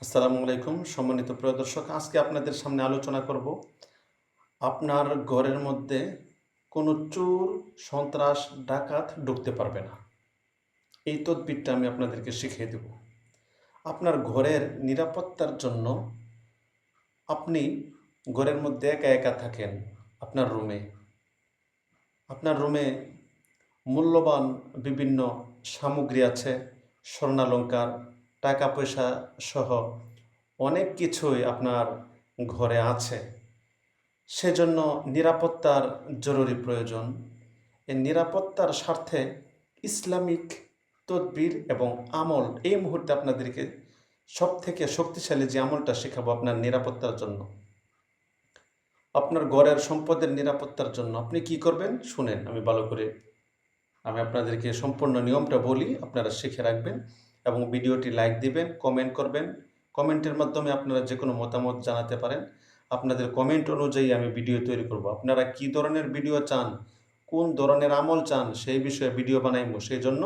আসসালামু আলাইকুম সম্মানিত প্রিয় দর্শক, আজকে আপনাদের সামনে আলোচনা করব আপনার ঘরের মধ্যে কোনো চোর, সন্ত্রাস, ডাকাত ঢুকতে পারবে না। এই তদবিরটা আমি আপনাদেরকে শিখিয়ে দেব। আপনার ঘরের নিরাপত্তার জন্য আপনি ঘরের মধ্যে একা একা থাকেন। আপনার রুমে মূল্যবান বিভিন্ন সামগ্রী আছে, স্বর্ণালংকার, টাকা পয়সা সহ অনেক কিছুই আপনার ঘরে আছে। সেজন্য নিরাপত্তার জরুরি প্রয়োজন। এই নিরাপত্তার স্বার্থে ইসলামিক তদবির এবং আমল এই মুহূর্তে আপনাদেরকে সবথেকে শক্তিশালী যে আমলটা শেখাবো আপনার নিরাপত্তার জন্য, আপনার ঘরের সম্পদের নিরাপত্তার জন্য আপনি কি করবেন শুনেন। আমি আপনাদেরকে সম্পূর্ণ নিয়মটা বলি, আপনারা শিখে রাখবেন এবং ভিডিওটি লাইক দিবেন, কমেন্ট করবেন। কমেন্টের মাধ্যমে আপনারা যে কোনো মতামত জানাতে পারেন। আপনাদের কমেন্ট অনুযায়ী আমি ভিডিও তৈরি করব। আপনারা কি ধরনের ভিডিও চান, কোন ধরনের আমল চান, সেই বিষয়ে ভিডিও বানাইব। সেই জন্য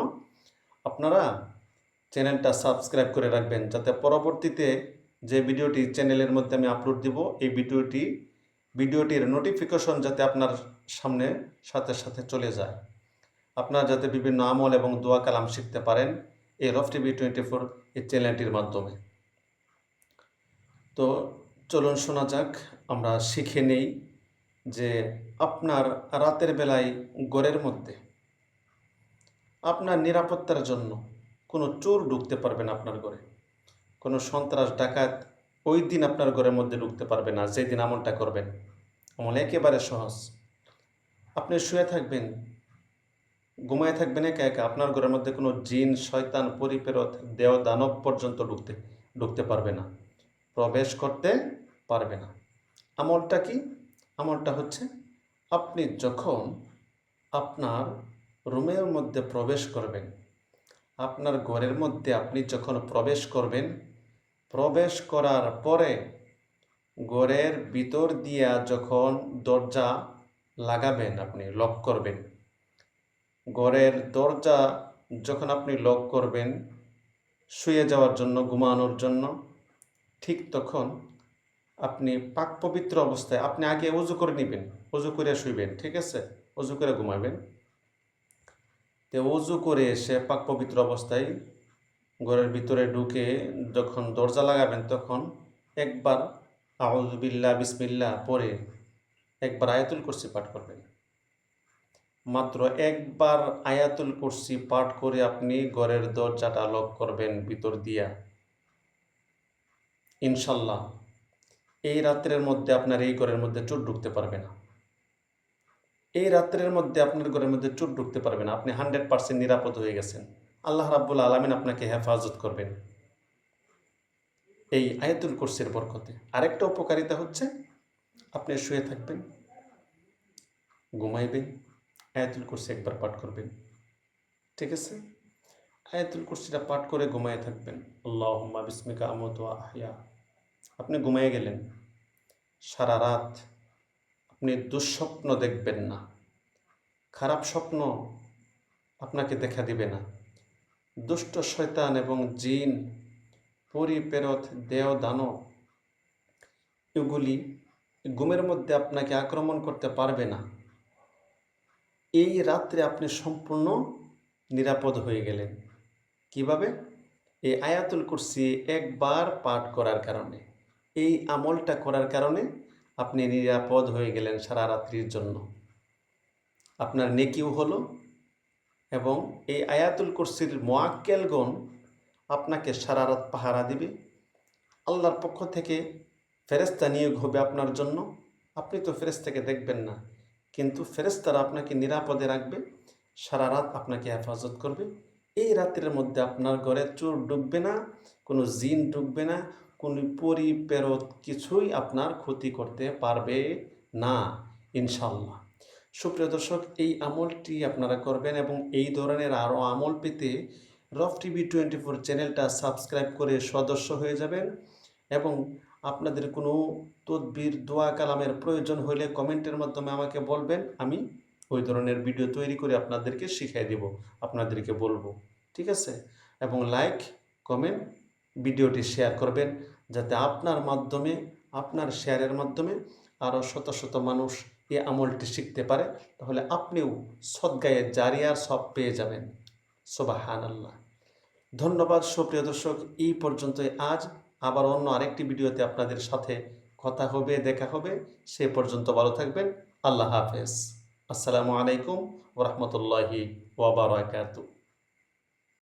আপনারা চ্যানেলটা সাবস্ক্রাইব করে রাখবেন, যাতে পরবর্তীতে যে ভিডিওটি চ্যানেলের মধ্যে আমি আপলোড দিব, এই ভিডিওটির নোটিফিকেশন যাতে আপনার সামনে সাথে সাথে চলে যায়। আপনারা যাতে বিভিন্ন আমল এবং দোয়া কালাম শিখতে পারেন এই রফ টিভি 24 এই চ্যানেলটির মাধ্যমে। তো চলুন শোনা যাক, আমরা শিখে নেই যে আপনার রাতের বেলায় ঘরের মধ্যে আপনার নিরাপত্তার জন্য কোনো চোর ঢুকতে পারবে না আপনার ঘরে, কোনো সন্ত্রাস ডাকাত ওই দিন আপনার ঘরের মধ্যে ঢুকতে পারবে না যেই দিন আমলটা করবেন। আমল একেবারে সহজ। আপনি শুয়ে থাকবেন, ঘুমায় থাকবেন একা একা, আপনার ঘরের মধ্যে কোনো জিন, শয়তান, পরিপেরত, দেও দানব পর্যন্ত ঢুকতে পারবে না, প্রবেশ করতে পারবে না। আমলটা কি? আমলটা হচ্ছে, আপনি যখন আপনার রুমের মধ্যে প্রবেশ করবেন, আপনার ঘরের মধ্যে আপনি যখন প্রবেশ করবেন, প্রবেশ করার পরে ঘরের ভিতর দিয়া যখন দরজা লাগাবেন, আপনি লক করবেন, ঘরের দরজা যখন আপনি লক করবেন শুয়ে যাওয়ার জন্য, ঘুমানোর জন্য, ঠিক তখন আপনি পাক পবিত্র অবস্থায় আপনি আগে অজু করে নেবেন, অজু করে শুইবেন, ঠিক আছে? অজু করে ঘুমাবেন। তো অজু করে এসে পাক পবিত্র অবস্থায় ঘরের ভিতরে ঢুকে যখন দরজা লাগাবেন, তখন একবার আউযু বিল্লাহ বিসমিল্লাহ পড়ে একবার আয়াতুল কুরসি পাঠ করবেন। মাত্র একবার আয়াতুল কুরসি পাঠ করে আপনি ঘরের দরজাটা লক করবেন ভিতর দিয়া। ইনশাল্লাহ এই রাত্রের মধ্যে আপনার এই ঘরের মধ্যে চোর ঢুকতে পারবে না। এই রাত্রের মধ্যে আপনার ঘরের মধ্যে চোর ঢুকতে পারবে না। আপনি 100% নিরাপদ হয়ে গেছেন। আল্লাহ রাব্বুল আলামিন আপনাকে হেফাজত করবেন এই আয়াতুল কুরসির বরকতে। আরেকটা উপকারিতা হচ্ছে, আপনি শুয়ে থাকবেন, ঘুমাইবেন, আয়াতুল কুরসি একবার পাঠ করবেন, ঠিক আছে? আয়াতুল কুরসিটা পাঠ করে ঘুমায়ে থাকবেন। আল্লাহুম্মা বিসমিকা আমুতু ওয়া আহইয়া। আপনি ঘুমিয়ে গেলেন। সারা রাত আপনি দুঃস্বপ্ন দেখবেন না, খারাপ স্বপ্ন আপনাকে দেখা দিবে না। দুষ্ট শয়তান এবং জিন, পরিপেরত, দেও দানব এগুলি ঘুমের মধ্যে আপনাকে আক্রমণ করতে পারবে না। এই রাত্রে আপনি সম্পূর্ণ নিরাপদ হয়ে গেলেন। কিভাবে? এই আয়াতুল কুরসি একবার পাঠ করার কারণে, এই আমলটা করার কারণে আপনি নিরাপদ হয়ে গেলেন সারা রাত্রির জন্য। আপনার নেকিও হলো এবং এই আয়াতুল কুরসির মুআক্কেলগণ আপনাকে সারা রাত পাহারা দিবে। আল্লাহর পক্ষ থেকে ফেরেশতা নিয়োগ হবে আপনার জন্য। আপনি তো ফেরেশতাকে দেখবেন না, কিন্তু ফেরেশতারা আপনাকে নিরাপদে রাখবে, সারা রাত আপনাকে হেফাজত করবে। এই রাত্রের মধ্যে আপনার ঘরে চোর ঢুকবে না, কোনো জিন ঢুকবে না, কোনো পরিপেরত কিছুই আপনার ক্ষতি করতে পারবে না, ইনশাল্লাহ। সুপ্রিয় দর্শক, এই আমলটি আপনারা করবেন এবং এই ধরনের আরও আমল পেতে রফ টিভি 24 চ্যানেলটা সাবস্ক্রাইব করে সদস্য হয়ে যাবেন। এবং আপনাদের কোনো তদবির, দোয়া কালামের প্রয়োজন হলে কমেন্টের মাধ্যমে আমাকে বলবেন, আমি ওই ধরনের ভিডিও তৈরি করে আপনাদেরকে শিখিয়ে দেব, আপনাদেরকে বলবো, ঠিক আছে? এবং লাইক, কমেন্ট ভিডিওটি শেয়ার করবেন, যাতে আপনার মাধ্যমে, আপনার শেয়ারের মাধ্যমে আরও শত শত মানুষ এই আমলটি শিখতে পারে। তাহলে আপনিও সদগায়ে জারিয়ার সব পেয়ে যাবেন। সুবহানাল্লাহ। ধন্যবাদ সুপ্রিয় দর্শক, এই পর্যন্তই আজ। আবার অন্য আরেকটি ভিডিওতে আপনাদের সাথে কথা হবে, দেখা হবে। সে পর্যন্ত ভালো থাকবেন। আল্লাহ হাফেজ। আসসালামু আলাইকুম ওয়া রাহমাতুল্লাহি ওয়া বারাকাতুহু।